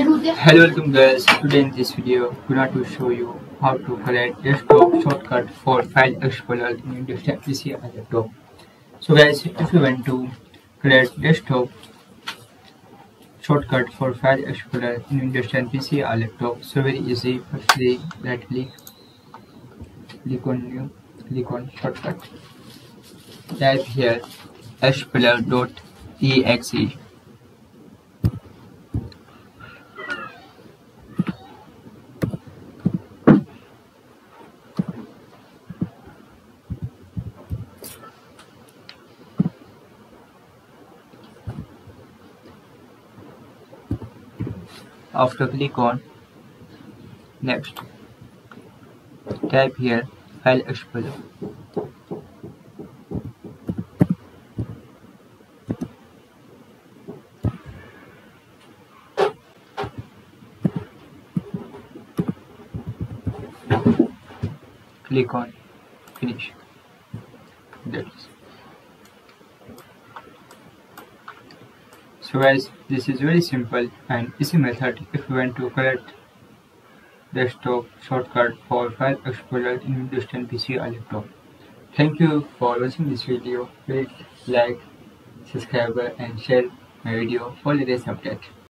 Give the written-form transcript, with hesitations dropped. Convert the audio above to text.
Hello, welcome guys. Today in this video, we're going to show you how to create desktop shortcut for File Explorer in Windows 10 PC and laptop. So guys, if you want to create desktop shortcut for File Explorer in Windows 10 PC or laptop, so very easy. Firstly, right click on new, click on shortcut. Type here explorer.exe. After click on next, type here File Explorer. Click on finish. That's so guys, this is very simple and easy method if you want to create desktop shortcut for File Explorer in Windows 10 PC or laptop. Thank you for watching this video. Please like, subscribe and share my video for latest update.